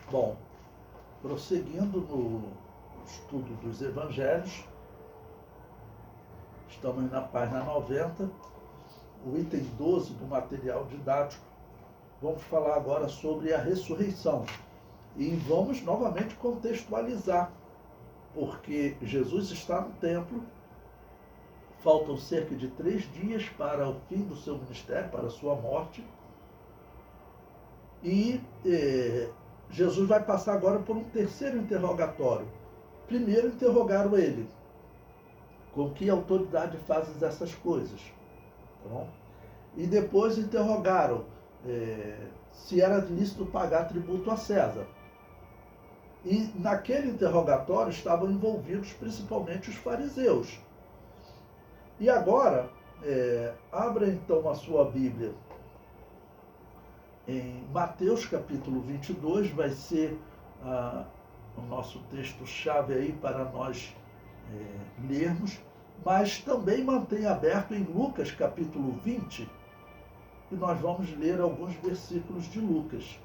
Bom, prosseguindo no estudo dos evangelhos, estamos na página 90, o item 12 do material didático. Vamos falar agora sobre a ressurreição. E vamos novamente contextualizar, porque Jesus está no templo, faltam cerca de 3 dias para o fim do seu ministério, para a sua morte, e Jesus vai passar agora por um terceiro interrogatório. Primeiro interrogaram ele: com que autoridade fazes essas coisas? Tá bom? E depois interrogaram se era lícito pagar tributo a César. E naquele interrogatório estavam envolvidos principalmente os fariseus. E agora, abra então a sua Bíblia em Mateus capítulo 22, vai ser o nosso texto-chave aí para nós lermos, mas também mantenha aberto em Lucas capítulo 20, e nós vamos ler alguns versículos de Lucas.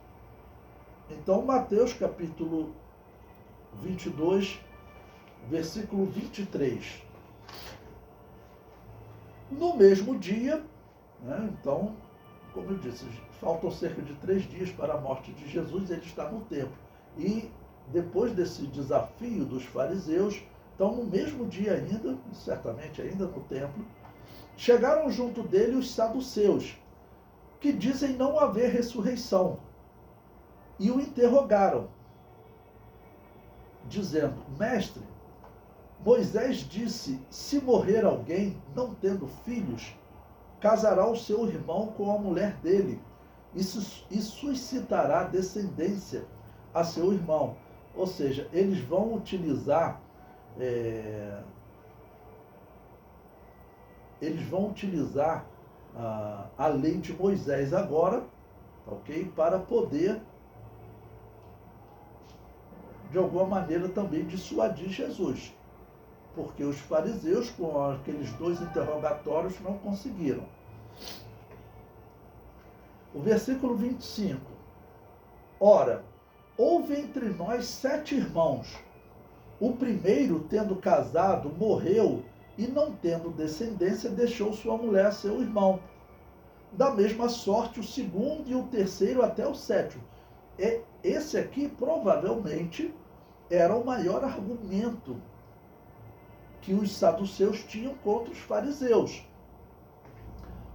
Então, Mateus capítulo 22, versículo 23. No mesmo dia, então, como eu disse, faltam cerca de 3 dias para a morte de Jesus, ele está no templo. E depois desse desafio dos fariseus, então no mesmo dia ainda, certamente ainda no templo, chegaram junto dele os saduceus, que dizem não haver ressurreição, e o interrogaram, dizendo: Mestre, Moisés disse, se morrer alguém, não tendo filhos, casará o seu irmão com a mulher dele, e suscitará descendência a seu irmão. Ou seja, eles vão utilizar a lei de Moisés agora, ok? Para poder, de alguma maneira, também dissuadir Jesus. Porque os fariseus, com aqueles 2 interrogatórios, não conseguiram. O versículo 25. Ora, houve entre nós 7 irmãos. O primeiro, tendo casado, morreu, e não tendo descendência, deixou sua mulher a seu irmão. Da mesma sorte, o segundo e o terceiro até o 7º. Esse aqui, provavelmente, era o maior argumento que os saduceus tinham contra os fariseus.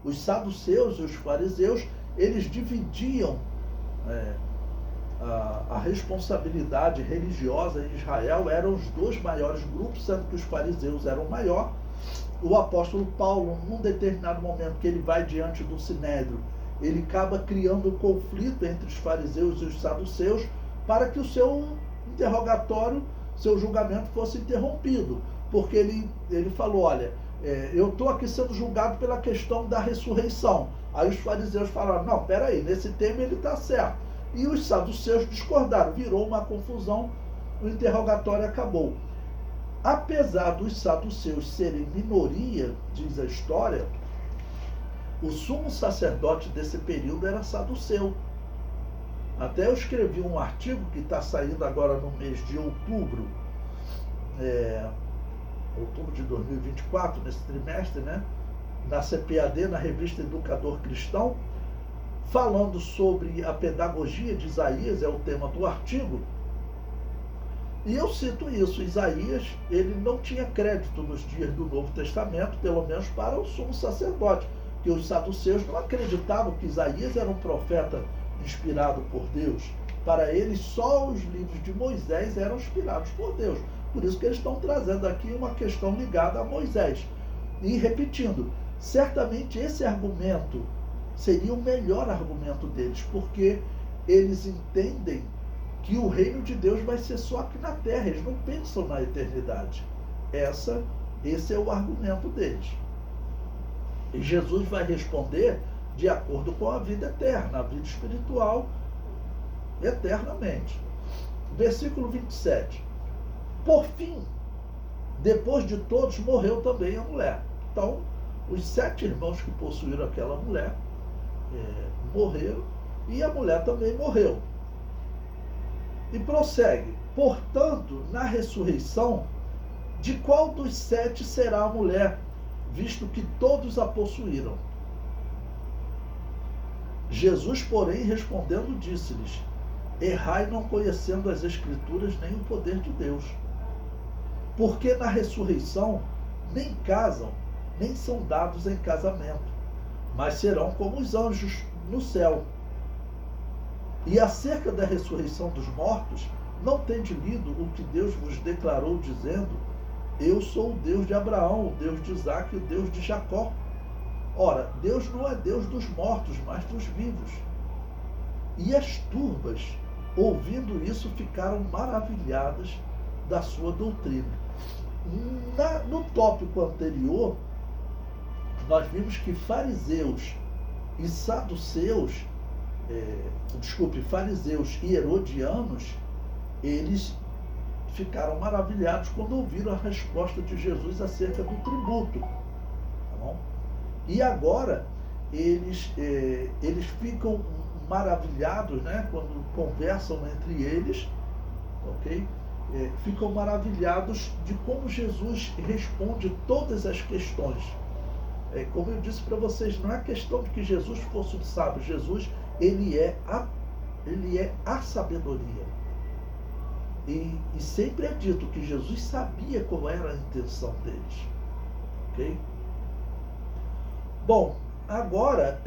Os saduceus e os fariseus, eles dividiam a responsabilidade religiosa em Israel. Eram os 2 maiores grupos, sendo que os fariseus eram o maior. O apóstolo Paulo, num determinado momento que ele vai diante do Sinédrio, ele acaba criando um conflito entre os fariseus e os saduceus para que o seu interrogatório, seu julgamento fosse interrompido. Porque ele falou: olha, eu estou aqui sendo julgado pela questão da ressurreição. Aí os fariseus falaram: não, peraí, nesse tema ele está certo. E os saduceus discordaram, virou uma confusão, o interrogatório acabou. Apesar dos saduceus serem minoria, diz a história, o sumo sacerdote desse período era saduceu. Até eu escrevi um artigo que está saindo agora no mês de outubro, outubro de 2024, nesse trimestre, na CPAD, na revista Educador Cristão, falando sobre a pedagogia de Isaías, é o tema do artigo. E eu cito isso: Isaías, ele não tinha crédito nos dias do Novo Testamento, pelo menos para o sumo sacerdote, que os saduceus não acreditavam que Isaías era um profeta inspirado por Deus. Para eles, só os livros de Moisés eram inspirados por Deus. Por isso que eles estão trazendo aqui uma questão ligada a Moisés. E repetindo, certamente esse argumento seria o melhor argumento deles, porque eles entendem que o reino de Deus vai ser só aqui na terra. Eles não pensam na eternidade. Esse é o argumento deles. E Jesus vai responder de acordo com a vida eterna, a vida espiritual, eternamente. Versículo 27. Por fim, depois de todos, morreu também a mulher. Então, os 7 irmãos que possuíram aquela mulher morreram, e a mulher também morreu. E prossegue: portanto, na ressurreição, de qual dos 7 será a mulher, visto que todos a possuíram? Jesus, porém, respondendo, disse-lhes: errai não conhecendo as Escrituras nem o poder de Deus. Porque na ressurreição nem casam, nem são dados em casamento, mas serão como os anjos no céu. E acerca da ressurreição dos mortos, não tende lido o que Deus vos declarou, dizendo: eu sou o Deus de Abraão, o Deus de Isaque e o Deus de Jacó. Ora, Deus não é Deus dos mortos, mas dos vivos. E as turbas, ouvindo isso, ficaram maravilhadas da sua doutrina. No tópico anterior, nós vimos que fariseus e saduceus, fariseus e herodianos, eles ficaram maravilhados quando ouviram a resposta de Jesus acerca do tributo. Tá bom? E agora eles ficam maravilhados, né, quando conversam entre eles, ok? Ficam maravilhados de como Jesus responde todas as questões. Como eu disse para vocês, não é questão de que Jesus fosse um sábio. Jesus, ele é a sabedoria. E sempre é dito que Jesus sabia qual era a intenção deles. Ok? Bom, agora,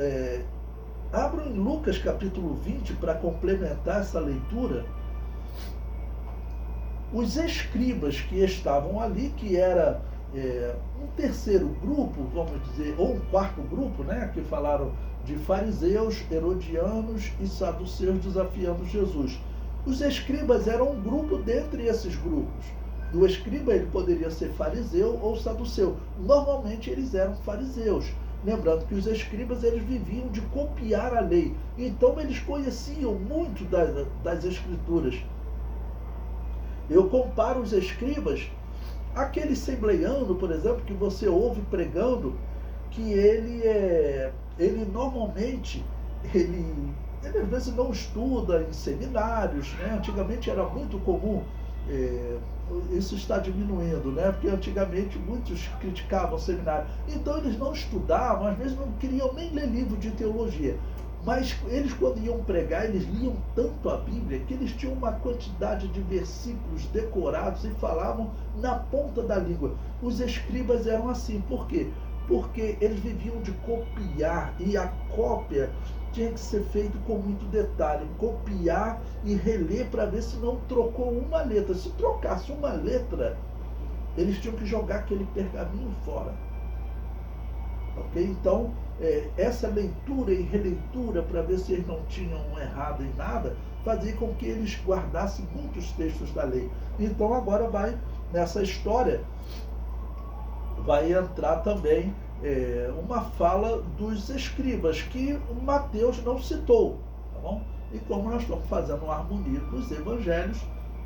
abram em Lucas capítulo 20 para complementar essa leitura. Os escribas que estavam ali, que era um terceiro grupo, vamos dizer, ou um quarto grupo, né, que falaram de fariseus, herodianos e saduceus desafiando Jesus. Os escribas eram um grupo dentre esses grupos. O escriba, ele poderia ser fariseu ou saduceu. Normalmente eles eram fariseus. Lembrando que os escribas, eles viviam de copiar a lei. Então eles conheciam muito das escrituras. Eu comparo os escribas, aquele assembleiano, por exemplo, que você ouve pregando, que ele normalmente, ele às vezes não estuda em seminários, né? Antigamente era muito comum, isso está diminuindo, né? Porque antigamente muitos criticavam o seminário. Então eles não estudavam, às vezes não queriam nem ler livro de teologia. Mas eles, quando iam pregar, eles liam tanto a Bíblia que eles tinham uma quantidade de versículos decorados e falavam na ponta da língua. Os escribas eram assim. Por quê? Porque eles viviam de copiar, e a cópia tinha que ser feita com muito detalhe. Copiar e reler para ver se não trocou uma letra. Se trocasse uma letra, eles tinham que jogar aquele pergaminho fora. Ok? Então, essa leitura e releitura para ver se eles não tinham errado em nada, fazia com que eles guardassem muitos textos da lei. Então agora nessa história, vai entrar também uma fala dos escribas, que Mateus não citou, tá bom? E como nós estamos fazendo uma harmonia dos evangelhos,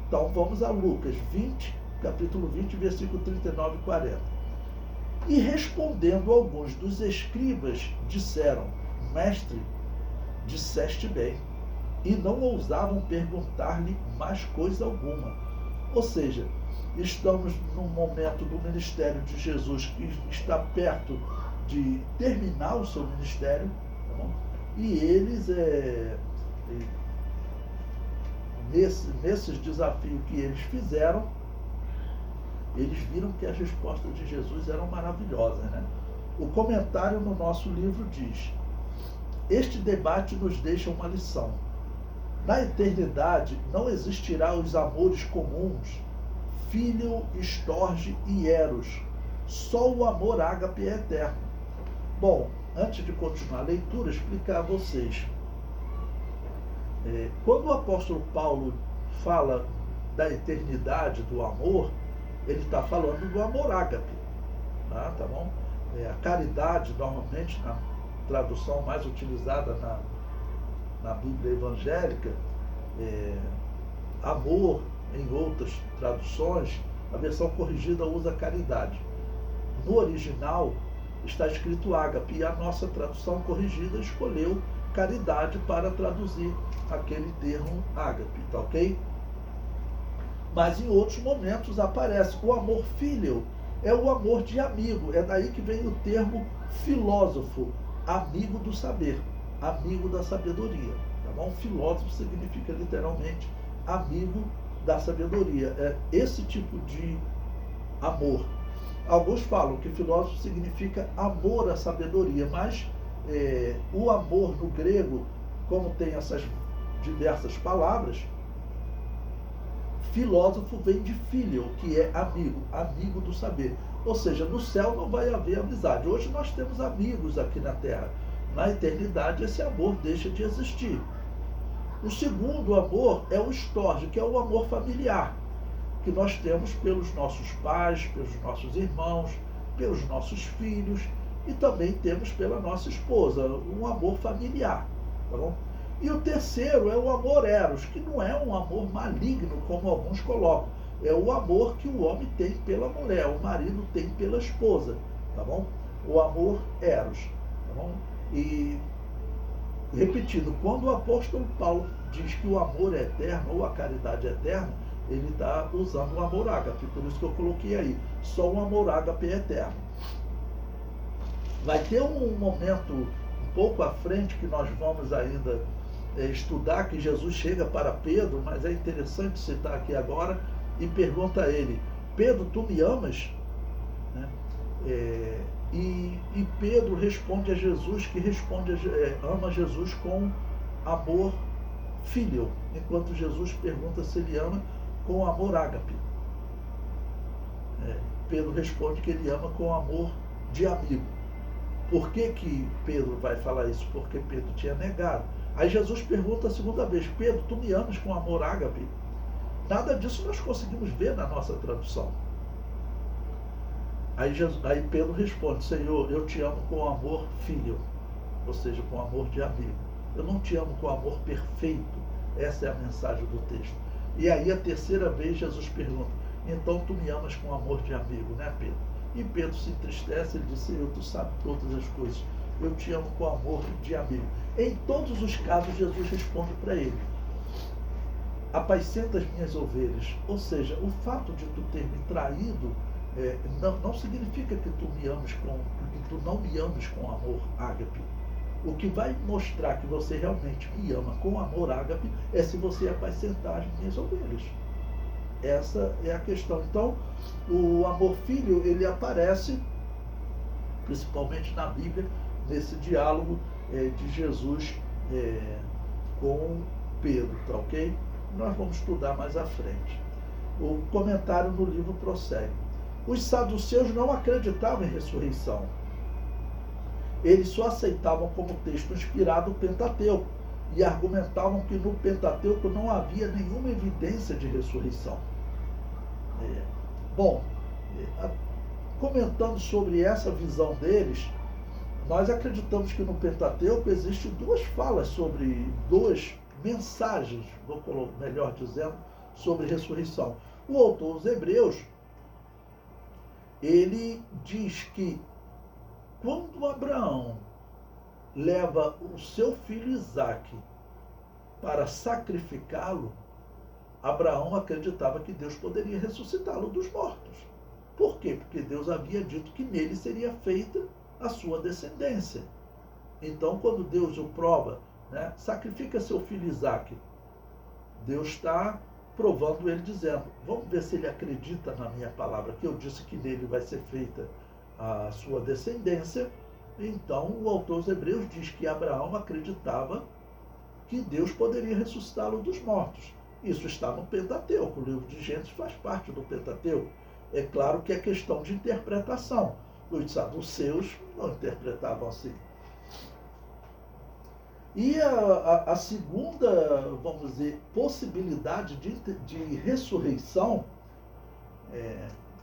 então vamos a Lucas 20, capítulo 20, versículo 39 e 40. E respondendo alguns dos escribas, disseram: mestre, disseste bem. E não ousavam perguntar-lhe mais coisa alguma. Ou seja, estamos num momento do ministério de Jesus que está perto de terminar o seu ministério, tá bom? E eles, nesses desafios que eles fizeram, eles viram que as respostas de Jesus eram maravilhosas, né? O comentário no nosso livro diz: este debate nos deixa uma lição. Na eternidade não existirá os amores comuns, Fílio, Storge e Eros. Só o amor ágape é eterno. Bom, antes de continuar a leitura, explicar a vocês. Quando o apóstolo Paulo fala da eternidade do amor, ele está falando do amor ágape, tá bom? A caridade, normalmente, na tradução mais utilizada na Bíblia evangélica, amor, em outras traduções, a versão corrigida usa caridade. No original está escrito ágape, e a nossa tradução corrigida escolheu caridade para traduzir aquele termo ágape, tá ok? Mas em outros momentos aparece o amor filial, é o amor de amigo, é daí que vem o termo filósofo, amigo do saber, amigo da sabedoria. Tá bom? Filósofo significa literalmente amigo da sabedoria. É esse tipo de amor. Alguns falam que filósofo significa amor à sabedoria, mas o amor no grego, como tem essas diversas palavras, filósofo vem de filho, que é amigo, amigo do saber. Ou seja, no céu não vai haver amizade. Hoje nós temos amigos aqui na Terra. Na eternidade esse amor deixa de existir. O segundo amor é o storge, que é o amor familiar, que nós temos pelos nossos pais, pelos nossos irmãos, pelos nossos filhos e também temos pela nossa esposa, um amor familiar. Tá bom? E o terceiro é o amor eros, que não é um amor maligno, como alguns colocam. É o amor que o homem tem pela mulher, o marido tem pela esposa. Tá bom? O amor eros. Tá bom? E, repetindo, quando o apóstolo Paulo diz que o amor é eterno, ou a caridade é eterna, ele está usando o amor ágape, por isso que eu coloquei aí. Só o amor ágape é eterno. Vai ter um momento um pouco à frente que nós vamos ainda estudar, que Jesus chega para Pedro, mas é interessante citar aqui agora, e pergunta a ele: Pedro, tu me amas? Né? E Pedro responde a Jesus, que ama Jesus com amor filial, enquanto Jesus pergunta se ele ama com amor ágape. Pedro responde que ele ama com amor de amigo. Por que Pedro vai falar isso? Porque Pedro tinha negado. Aí Jesus pergunta a segunda vez: Pedro, tu me amas com amor ágape? Nada disso nós conseguimos ver na nossa tradução. Aí Pedro responde: Senhor, eu te amo com amor filial, ou seja, com amor de amigo. Eu não te amo com amor perfeito. Essa é a mensagem do texto. E aí a terceira vez Jesus pergunta: então tu me amas com amor de amigo, né, Pedro? E Pedro se entristece, ele diz: Senhor, tu sabes todas as coisas, eu te amo com amor de amigo. Em todos os casos, Jesus responde para ele: apacenta as minhas ovelhas. Ou seja, o fato de tu ter me traído não significa que tu me ames que tu não me ames com amor ágape. O que vai mostrar que você realmente me ama com amor ágape é se você apacentar as minhas ovelhas. Essa é a questão. Então, o amor filho, ele aparece principalmente na Bíblia, nesse diálogo de Jesus com Pedro, tá ok? Nós vamos estudar mais à frente. O comentário no livro prossegue. Os saduceus não acreditavam em ressurreição. Eles só aceitavam como texto inspirado o Pentateuco e argumentavam que no Pentateuco não havia nenhuma evidência de ressurreição. Comentando sobre essa visão deles, nós acreditamos que no Pentateuco existem duas falas duas mensagens, melhor dizendo, sobre ressurreição. O autor dos Hebreus, ele diz que quando Abraão leva o seu filho Isaque para sacrificá-lo, Abraão acreditava que Deus poderia ressuscitá-lo dos mortos. Por quê? Porque Deus havia dito que nele seria feita a sua descendência. Então, quando Deus o prova, sacrifica seu filho Isaque, Deus está provando ele, dizendo: vamos ver se ele acredita na minha palavra, que eu disse que nele vai ser feita a sua descendência. Então, o autor dos Hebreus diz que Abraão acreditava que Deus poderia ressuscitá-lo dos mortos. Isso está no Pentateuco, o livro de Gênesis faz parte do Pentateuco. É claro que é questão de interpretação. Os saduceus não interpretavam assim. E a segunda, vamos dizer, possibilidade de ressurreição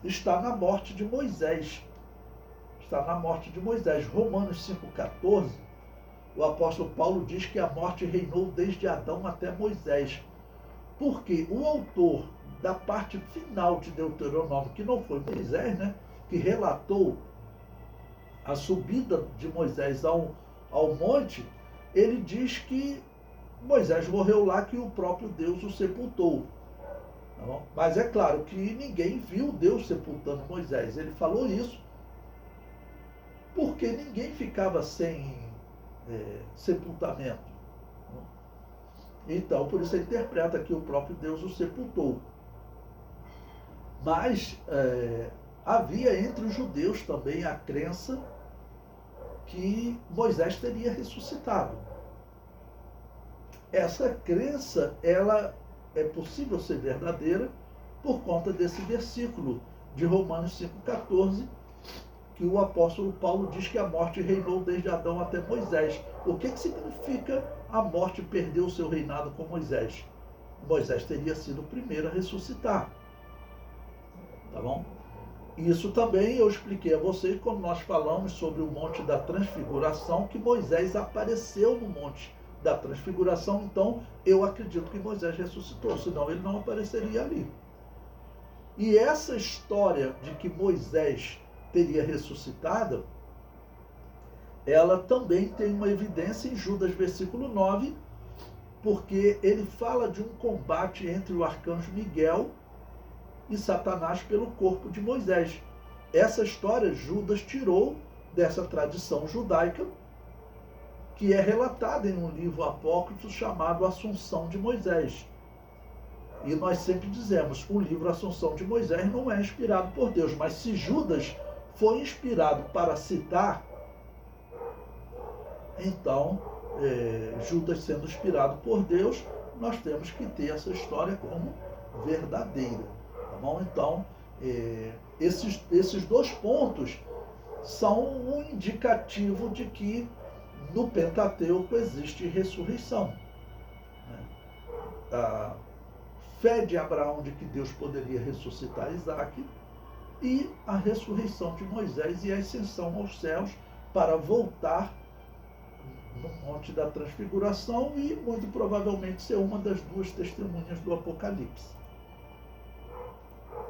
está na morte de Moisés. Está na morte de Moisés. Romanos 5,14, o apóstolo Paulo diz que a morte reinou desde Adão até Moisés. Porque o autor da parte final de Deuteronômio, que não foi Moisés, que relatou a subida de Moisés ao monte, ele diz que Moisés morreu lá, que o próprio Deus o sepultou. Tá bom? Mas é claro que ninguém viu Deus sepultando Moisés. Ele falou isso porque ninguém ficava sem sepultamento. Então, por isso ele interpreta que o próprio Deus o sepultou. Mas havia entre os judeus também a crença que Moisés teria ressuscitado. Essa crença, ela é possível ser verdadeira por conta desse versículo de Romanos 5,14, que o apóstolo Paulo diz que a morte reinou desde Adão até Moisés. O que significa a morte perdeu o seu reinado com Moisés? Moisés teria sido o primeiro a ressuscitar. Tá bom? Isso também eu expliquei a vocês quando nós falamos sobre o Monte da Transfiguração, que Moisés apareceu no Monte da Transfiguração. Então, eu acredito que Moisés ressuscitou, senão ele não apareceria ali. E essa história de que Moisés teria ressuscitado, ela também tem uma evidência em Judas, versículo 9, porque ele fala de um combate entre o arcanjo Miguel e Satanás pelo corpo de Moisés. Essa história Judas tirou dessa tradição judaica, que é relatada em um livro apócrifo chamado Assunção de Moisés. E nós sempre dizemos, o livro Assunção de Moisés não é inspirado por Deus, mas se Judas foi inspirado para citar, então, Judas sendo inspirado por Deus, nós temos que ter essa história como verdadeira. Tá bom? Então, esses dois pontos são um indicativo de que no Pentateuco existe ressurreição. A fé de Abraão de que Deus poderia ressuscitar Isaac e a ressurreição de Moisés e a ascensão aos céus para voltar no Monte da Transfiguração e muito provavelmente ser uma das duas testemunhas do Apocalipse.